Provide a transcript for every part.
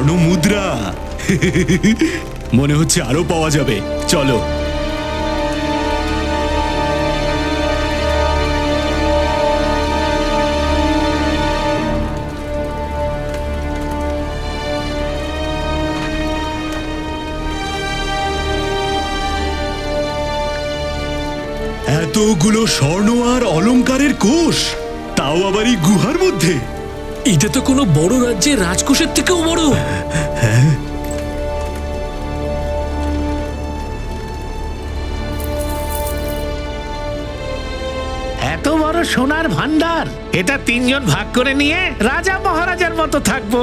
স্বর্ণ মুদ্রা। মনে হচ্ছে আরো পাওয়া যাবে, চলো। এতগুলো স্বর্ণ আর অলংকারের কোষ, তাও আবার এই গুহার মধ্যে। এটা তো কোনো বড় রাজ্যের রাজকোষের থেকেও বড়। হ্যাঁ, এত বড় সোনার ভান্ডার, এটা তিনজন ভাগ করে নিয়ে রাজা মহারাজার মতো থাকবো।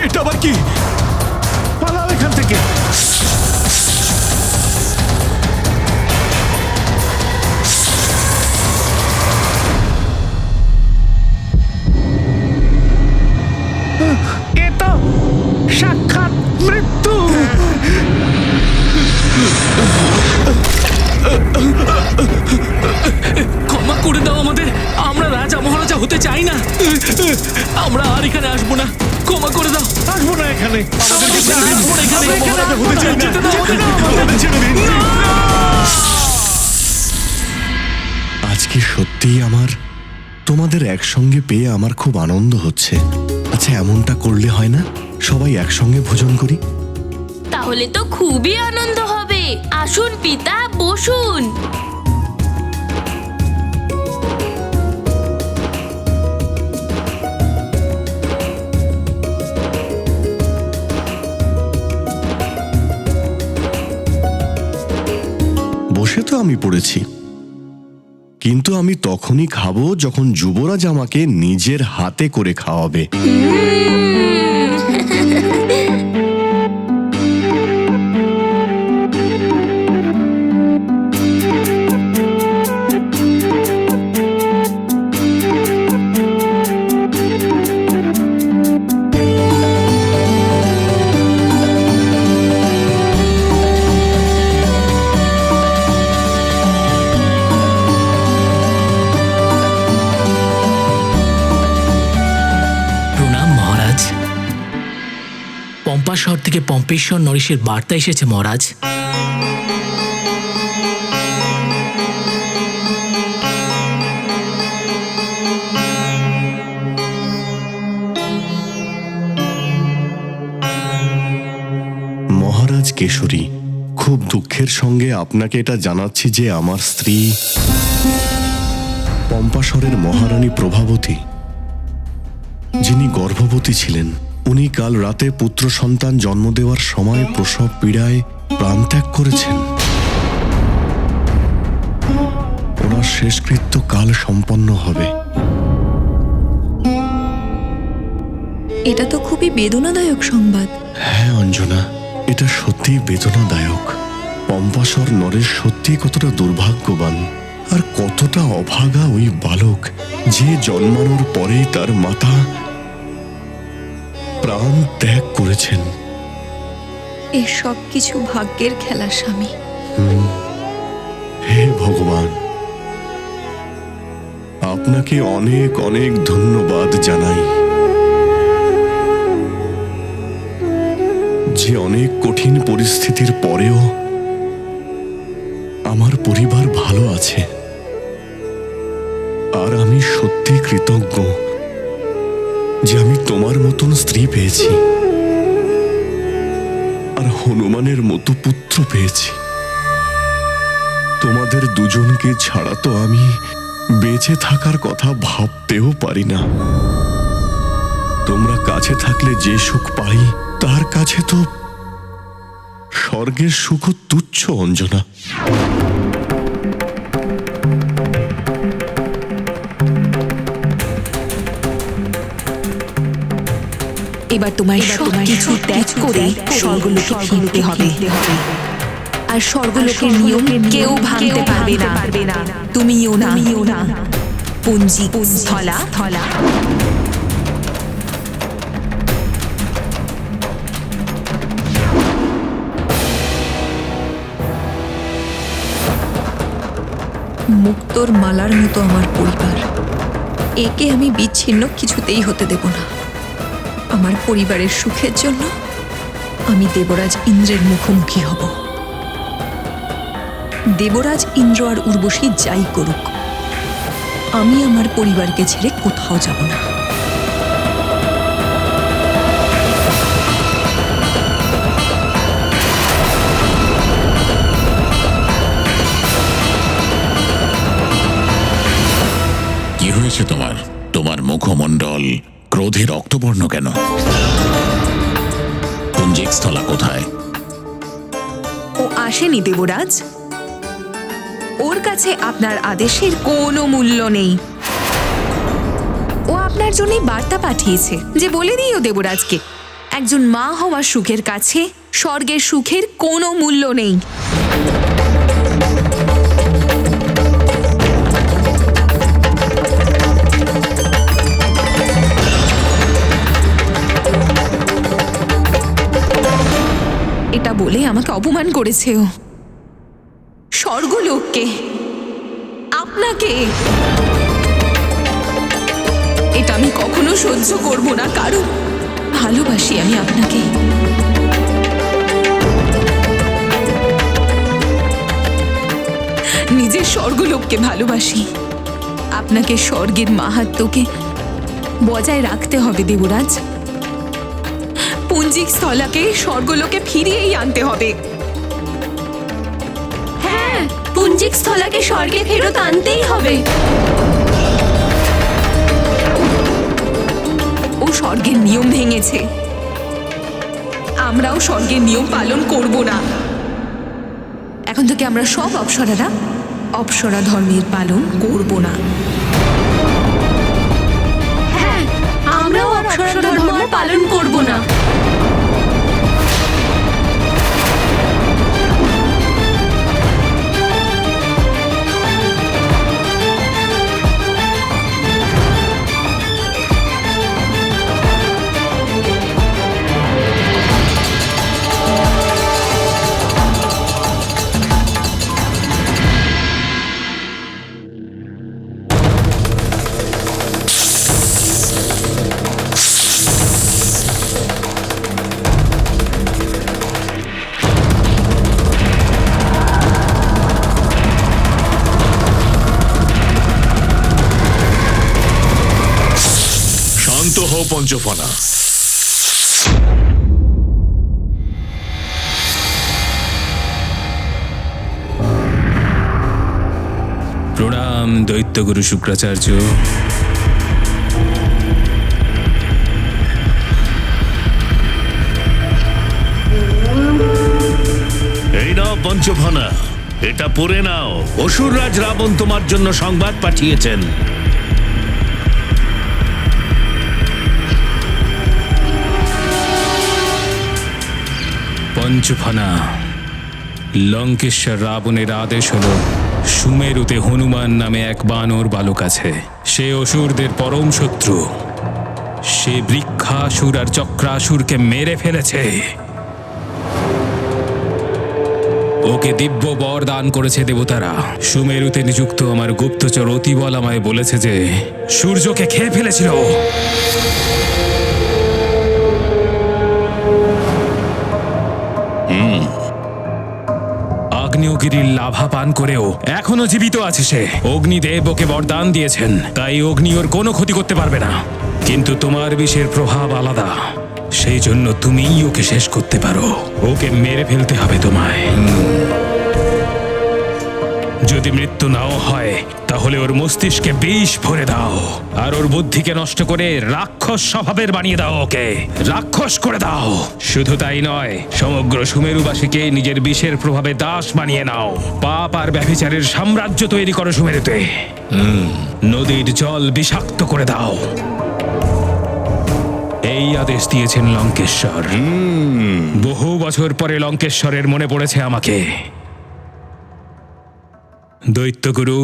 এটা আবার কি? পালাও এখান থেকে। এ তো সাক্ষাৎ মৃত্যু। ক্ষমা করে দাও আমাদের, আমরা রাজা মহারাজা হতে চাই না। আমরা আর এখানে আসবো না, ক্ষমা করে দাও। আসবো না এখানে। আমাদেরকে ছেড়ে দিন। আসবো না এখানে। আমরা এখানে আসবো না। যেতে দাও আমাদের। আজকে সত্যিই আমার তোমাদের একসঙ্গে পেয়ে আমার খুব আনন্দ হচ্ছে। আচ্ছা, এমনটা করলে হয় না? সবাই একসঙ্গে ভোজন করি। তাহলে তো খুবই আনন্দ হবে। আসুন পিতা, বসুন। বসে তো আমি পড়েছি, কিন্তু আমি তখনই খাবো যখন যুবরাজ আমাকে নিজের হাতে করে খাওয়াবে। প্রণাম মহারাজ। পম্পা শহর থেকে পম্পেশ্বর নরেশের বার্তা এসেছে মহারাজ। মহারাজ কেশরী, খুব দুঃখের সঙ্গে আপনাকে এটা জানাচ্ছি যে আমার স্ত্রী পম্পাশরের মহারানী প্রভাবতী, যিনি গর্ভবতী ছিলেন, উনি কাল রাতে পুত্র সন্তান জন্ম দেওয়ার সময় প্রসব পীড়ায় প্রাণত্যাগ করেছেন। ওনার শেষকৃত্য কাল সম্পন্ন হবে। এটা তো খুবই বেদনাদায়ক সংবাদ। হ্যাঁ অঞ্জনা, এটা সত্যি বেদনাদায়ক। পম্পাশর নরেশ সত্যি কতটা দুর্ভাগ্যবান আর কতটা অভাগা ওই বালক, যে জন্মানোর পরেই তার মাতা প্রাণ ত্যাগ করেছেন। এ সব কিছু ভাগ্যের খেলা স্বামী। হে ভগবান, আপনাকে অনেক অনেক ধন্যবাদ জানাই যে অনেক কঠিন পরিস্থিতির পরেও আমার পরিবার ভালো আছে। আর আমি সত্যি কৃতজ্ঞ যে আমি তোমার মতন স্ত্রী পেয়েছি আর হনুমানের মতো পুত্র পেয়েছি। তোমাদের দুজনকে ছাড়া তো আমি বেঁচে থাকার কথা ভাবতেও পারি না। তোমরা কাছে থাকলে যে সুখ পাই তার কাছে তো স্বর্গের সুখ তুচ্ছ অঞ্জনা। এবার তোমায় সব কিছু ত্যাগ করে স্বর্গলোকে ফিরতে হবে। আর স্বর্গলোকের নিয়ম কেউ ভাঙতে পারবে না। তুমিও না। পুঞ্জিক স্থলা মুক্তোর মালার মতো আমার পরিবার, একে আমি বিচ্ছিন্ন কিছুতেই হতে দেব না। আমার পরিবারের সুখের জন্য আমি দেবরাজ ইন্দ্রের মুখোমুখি হব। দেবরাজ ইন্দ্র আর উর্বশী যাই করুক, আমি আমার পরিবারকে ছেড়ে কোথাও যাব না। কি হয়েছে তোমার? তোমার মুখমণ্ডল ক্রোধে রক্তবর্ণ কেন? পুঞ্জিক স্থলা কোথায়? ও আসেনি দেবরাজ। ওর কাছে আপনার আদেশের কোনো মূল্য নেই। ও আপনার জন্যই বার্তা পাঠিয়েছে যে বলে দিও দেবরাজকে, একজন মা হওয়ার সুখের কাছে স্বর্গের সুখের কোনো মূল্য নেই। এটা বলে আমাকে অপমান করেছে ও। স্বর্গলোককে, আপনাকে। এটা আমি কখনো সহ্য করব না, কারণ ভালোবাসি আমি আপনাকে। নিজের স্বর্গলোককে ভালোবাসি। আপনাকে স্বর্গের মাহাত্ম্যকে বজায় রাখতে হবে দেবরাজ। পুঞ্জিক স্থলাকে স্বর্গলোকে ফিরিয়েই আনতে হবে। হ্যাঁ, পুঞ্জিক স্থলাকে স্বর্গে ফেরত আনতেই হবে। ও স্বর্গের নিয়ম ভেঙেছে, আমরাও স্বর্গের নিয়ম পালন করব না। এখন থেকে আমরা সব অপ্সরারা অপ্সরা ধর্মের পালন করব না। হ্যাঁ, আমরাও অপ্সরা ধর্ম পালন করব না। শান্ত হও পঞ্চফনা। প্রণাম দৈত্যগুরু শুক্রাচার্য। এই নাও পঞ্চফনা, এটা পড়ে নাও। অসুররাজ রাবণ তোমার জন্য সংবাদ পাঠিয়েছেন। পঞ্চফনা, লঙ্কেশ্বর রাবণের আদেশ হলো সুমেরুতে হনুমান নামে এক বানর বালক আছে। সে অসুরদের পরম শত্রু। সে বৃক্ষাসুর আর চক্রাসুরকে মেরে ফেলেছে। ওকে দিব্য বর দান করেছে দেবতারা। সুমেরুতে নিযুক্ত আমার গুপ্তচর অতিবল আমায় বলেছে যে সূর্যকে খেয়ে ফেলেছিল। আগ্নেয়গিরির লাভা পান করেও এখনো জীবিত আছে সে। অগ্নিদেব ওকে বরদান দিয়েছেন, তাই অগ্নি ওর কোনো ক্ষতি করতে পারবে না। কিন্তু তোমার বিষের প্রভাব আলাদা, সেই জন্য তুমিই ওকে শেষ করতে পারো। ওকে মেরে ফেলতে হবে তোমায়। যদি মৃত্যু নাও হয় তাহলে ওর মস্তিষ্কে বিষ ভরে দাও, আর ওর বুদ্ধিকে নষ্ট করে রাক্ষস স্বভাবের বানিয়ে দাও। ওকে রাক্ষস করে দাও। শুধু তাই নয়, সমগ্র সুমেরুবাসীকে নিজের বিষের প্রভাবে দাস বানিয়ে নাও। পাপ আর ব্যভিচারের সাম্রাজ্য তৈরি করো সুমেরুতে। নদীর জল বিষাক্ত করে দাও। এই এই আদেশ দিয়েছেন লঙ্কেশ্বর। বহু বছর পরে লঙ্কেশ্বরের মনে পড়েছে আমাকে। দৈত্যগুরু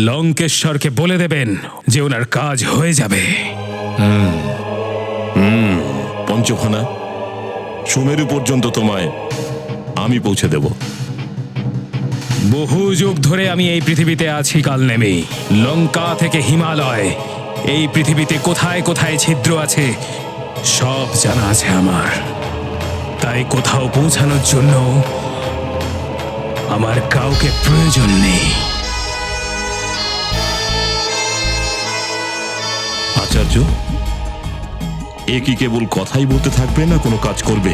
লঙ্কেশ্বরকে বলে দেবেন যে ওনার কাজ হয়ে যাবে। পঞ্চফানা, সুমেরু পর্যন্ত তোমায় আমি পৌঁছে দেব। বহু যুগ ধরে আমি এই পৃথিবীতে আছি কালনেমি। লঙ্কা থেকে হিমালয়, এই পৃথিবীতে কোথায় কোথায় ছিদ্র আছে সব জানা আছে আমার। তাই কোথাও পৌঁছানোর জন্য আমার কাউকে প্রয়োজন নেই। আচার্য, এ কি কেবল কথাই বলতে থাকবে না কোনো কাজ করবে?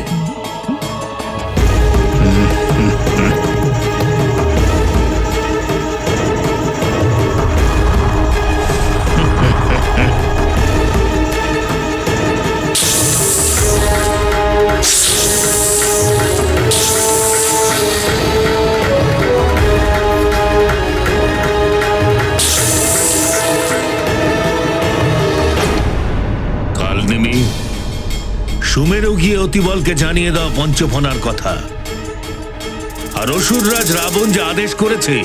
কালনেমি, সুমেরু গিয়ে অতিবলকে জানিয়ে দাও পঞ্চফনার কথা। আর অসুররাজ রাবণ যে আদেশ করেছে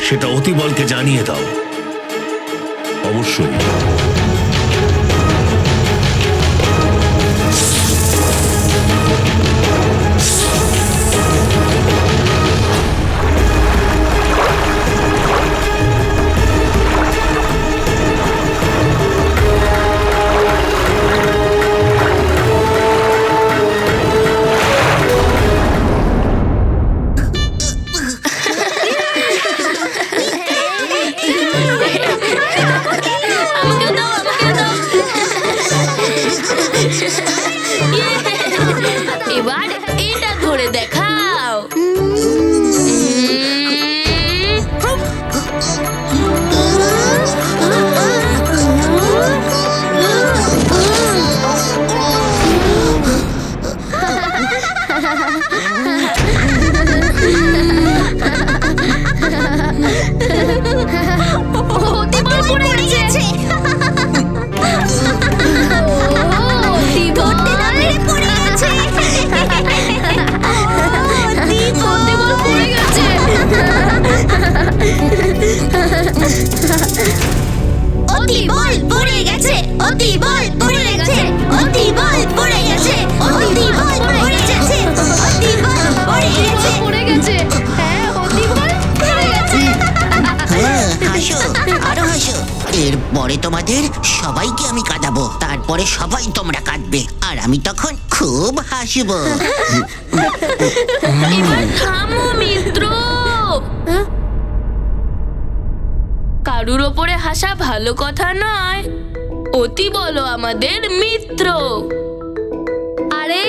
সেটা অতিবলকে জানিয়ে দাও। অবশ্যই। আমাকে দাও, আমাকে দাও। এবার এটা ধরে দেখাও। অতিবল পড়ে গেছে। ধরতে না পেরে পড়ে গেছে। অতিবল পড়ে গেছে। অতিবল পড়ে গেছে। অতিবল পড়ে গেছে। অতিবল পড়ে গেছে। অতিবল পড়ে গেছে। অতিবল পড়ে গেছে। পড়ে গেছে। হ্যাঁ, অতিবল পড়ে গেছে। হাসো, আরো হাসো। এরপরে তোমাদের সবাইকে আমি কাঁদাবো, তারপরে সবাই তোমরা কাঁদবে, আর আমি তখন খুব হাসবো। এবার থামো মিত্র। কারুর ওপরে হাসা ভালো কথা নয়। অতি বলো আমাদের মিত্র। আরে,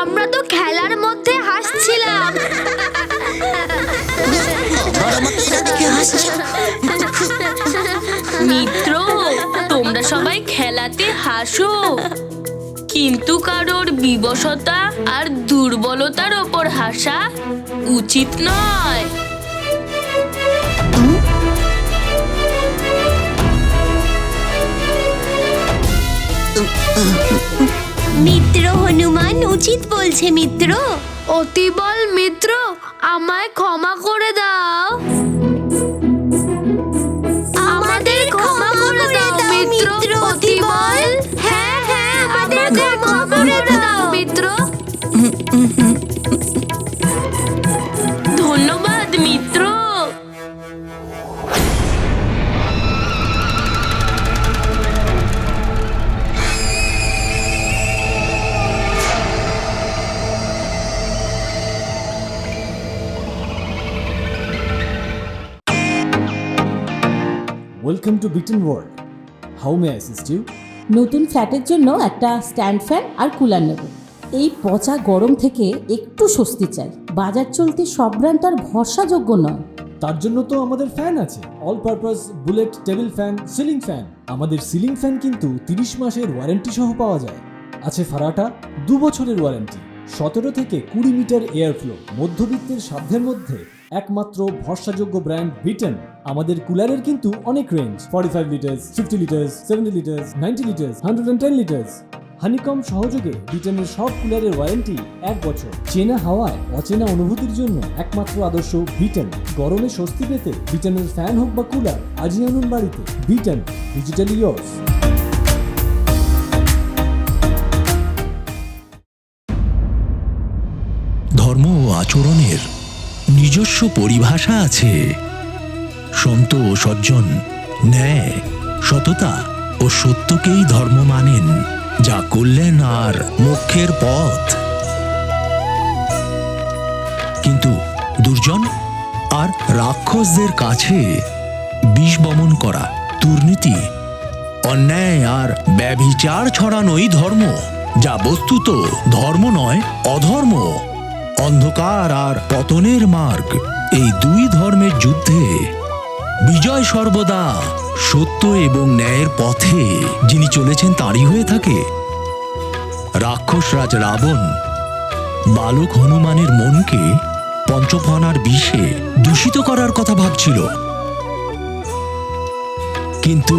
আমরা তো খেলার মধ্যে হাসছিলাম। বড় মতো এরা দেখে হাসছে। মিত্র, তোমরা সবাই খেলাতে হাসো, কিন্তু কারোর বিবশতা আর দুর্বলতার ওপর হাসা উচিত নয়। মিত্র হনুমান উচিত বলছে মিত্র। অতিবল মিত্র, আমায় ক্ষমা করে দাও। আমাদের ক্ষমা করে দাও মিত্র। অতিবল, হ্যাঁ হ্যাঁ, আমাদের ক্ষমা করে দাও মিত্র। ধন্যবাদ মিত্র। ওয়েলকাম টু বিটেন world. How may I assist you? নতুন ফ্ল্যাটের জন্য একটা স্ট্যান্ড ফ্যান আর কুলার নেব। এই পচা গরম থেকে একটু স্বস্তি চাই। বাজার চলতে সব ব্র্যান্ড আর ভরসাযোগ্য নয়। তার জন্য তো আমাদের ফ্যান আছে, all purpose bullet table fan, ceiling fan. আমাদের সিলিং ফ্যান কিন্তু 30 মাসের ওয়ারেন্টি সহ পাওয়া যায়। আছে ফারাটা 2 বছরের ওয়ারেন্টি, 17 থেকে 20 মিটার এয়ার ফ্লো, মধ্যবিত্তের সাধ্যের মধ্যে একমাত্র ভরসাযোগ্য ব্র্যান্ড বিটেন। আমাদের কুলারের কিন্তু অনেক range, 45 litres, 50 litres, 70 litres, 90 litres, 110 litres. Honeycomb সহযোগে ব্রিটেনের সব কুলারের ওয়ারেন্টি 1 বছর। চেনা হাওয়ায় অচেনা অনুভূতির জন্য একমাত্র আদর্শ ব্রিটেন। গরমে স্বস্তি পেতে ব্রিটেনের ফ্যান হোক বা কুলার, আজই আনুন বাড়িতে। Britain, digitally yours. ধর্ম ও আচরণের নিজস্ব পরিভাষা আছে। সন্ত ও সজ্জন, ন্যায়, সততা ও সত্যকেই ধর্ম মানেন, যা কল্যাণ আর মোক্ষের পথ। কিন্তু দুর্জন আর রাক্ষসদের কাছে বিষ বমন করা, দুর্নীতি, অন্যায় আর ব্যভিচার ছড়ানোই ধর্ম, যা বস্তুত ধর্ম নয়, অধর্ম। অন্ধকার আর পতনের মার্গ, এই দুই ধর্মের যুদ্ধে বিজয় সর্বদা সত্য এবং ন্যায়ের পথে যিনি চলেছেন তারই হয়ে থাকে। রাক্ষসরাজ রাবণ বালক হনুমানের মনকে পঞ্চফনার বিষে দূষিত করার কথা ভাবছিল, কিন্তু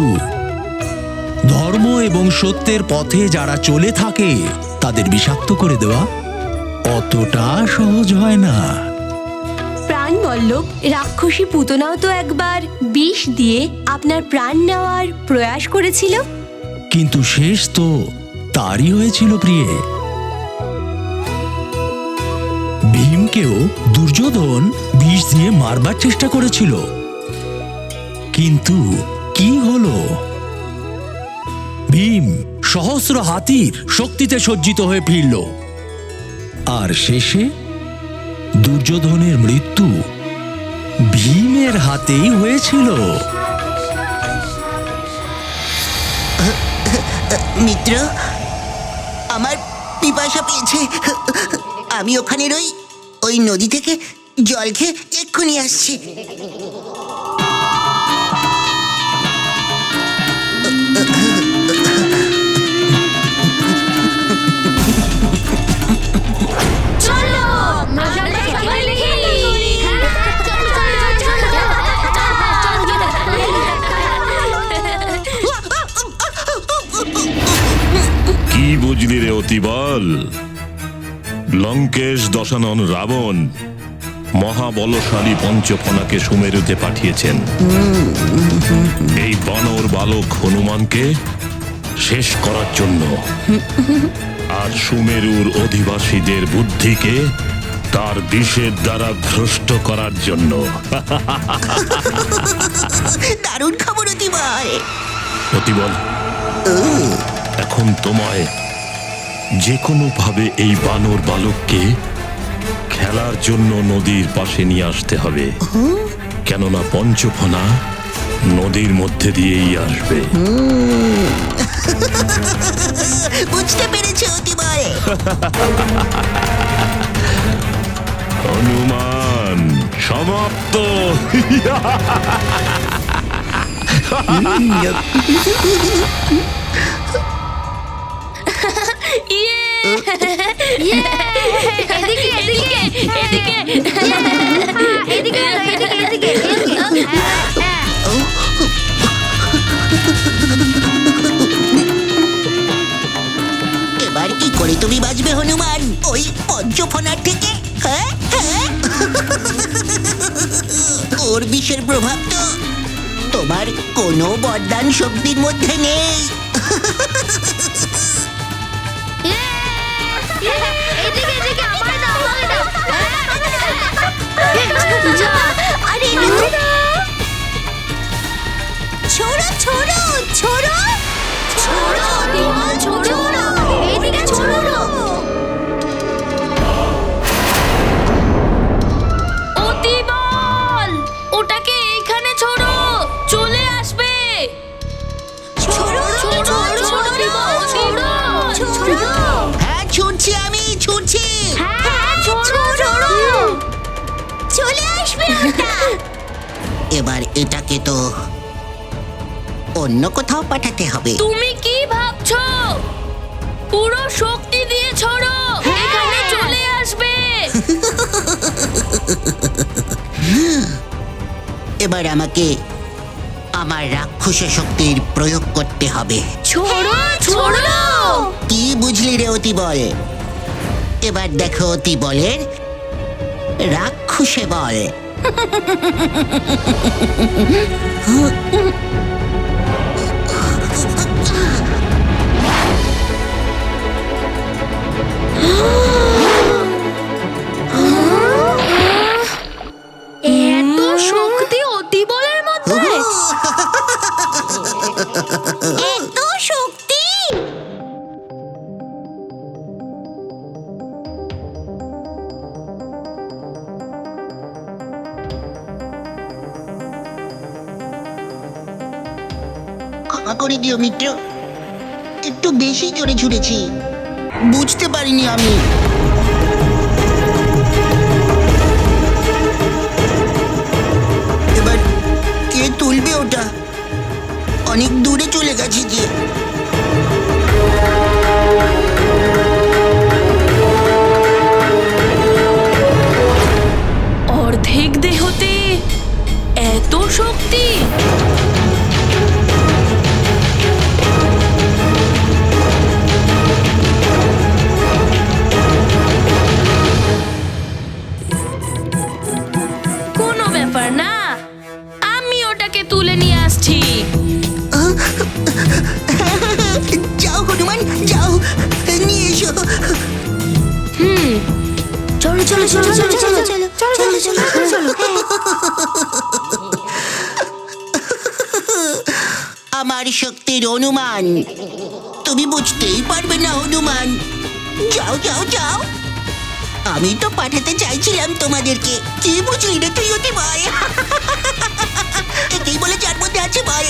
ধর্ম এবং সত্যের পথে যারা চলে থাকে তাদের বিষাক্ত করে দেওয়া অতটা সহজ হয় না। প্রাণবল্লভ রাক্ষসী পুতনাও তো একবার বিষ দিয়ে আপনার প্রাণ নেওয়ার প্রয়াস করেছিল। কিন্তু শেষ তো তারই হয়েছিল প্রিয়ে। ভীমকেও দুর্যোধন বিষ দিয়ে মারবার চেষ্টা করেছিল, কিন্তু কি হলো? ভীম সহস্র হাতির শক্তিতে সজ্জিত হয়ে ফিরল, আর শেষে দুর্যোধনের মৃত্যু ভীমের হাতেই হয়েছিল। মিত্র, আমার পিপাসা পেয়েছে। আমি ওখানে ওই নদী থেকে জল খেয়ে এক্ষুনি আসছি। চলো আমরা সবাই খেলি। কি বুঝলি রে অতিবল? লঙ্কেশ দশানন রাবণ মহাবলশালী পঞ্চফনাকে সুমেরুতে পাঠিয়েছেন এই বানর বালক হনুমানকে শেষ করার জন্য, আর সুমেরুর অধিবাসীদের বুদ্ধিকে তার বিষের দ্বারা ভ্রষ্ট করার জন্য। দারুণ খবর অতিবল। অতিবল, এখন তোমায় যে কোনো ভাবে এই বানর বালককে খেলার জন্য নদীর পাশে নিয়ে আসতে হবে, কেননা পঞ্চফনা নদীর মধ্যে দিয়েই আসবে। বুঝতে পেরেছি অতিবল। হনুমান সমাপ্ত। এবার কি করে তুমি বাঁচবে হনুমান ওই পঞ্চফনার থেকে? হ্যাঁ হ্যাঁ, ওর বিষের প্রভাব তো তোমার কোনো বরদান শক্তির মধ্যে নেই। ছোড়ো ছোড়ো ছোড়ো ছোড়ো ছোড়ো, এদিকে ছোড়ো। অতিবল, ওটাকে এইখানে ছোড়ো, চলে আসবে। ছোড়ো ছোড়ো ছোড়ো ছোড়ো ছোড়ো। হ্যাঁ ছুটছি, আমি ছুটছি। হ্যাঁ ছোড়ো ছোড়ো, চলে আসবে ওটা। এবার এটাকে তো অন্য কোথাও পাঠাতে হবে। তুমি কি ভাবছো? পুরো শক্তি দিয়ে ছড়ো, এখানে চলে আসবে। এবার আমাকে আমার রাক্ষস শক্তির প্রয়োগ করতে হবে। ছোড়ো ছোড়ো। কি বুঝলি রে অতি বল? এবার দেখো অতি বলের রাক্ষসে বল। এত শক্তি অতি বলের মধ্যে, এত শক্তি! ক্ষমা করে দিও মিত্র, একটু বেশি জোরে ছুড়েছি, বুঝতে পারিনি আমি। এবার কে তুলবে ওটা? অনেক দূরে চলে গেছে যে। অর্ধেক দেহতে এত শক্তি! কোনো ব্যাপার না, আমি ওটাকে তুলে নিয়ে আসছি। যাও হনুমান, যাও নিয়ে এসো। চলো চলো চলো চলো চলো চলো চলো চলো চলো। আমার শক্তির অনুমান তুমি বুঝতেই পারবে না হনুমান। যাও যাও যাও, আমি তো পাঠাতে চাইছিলাম তোমাদেরকে। কি বুঝলি রে তুই অতি ভয়? এটাই বলে যার মধ্যে আছে ভয়।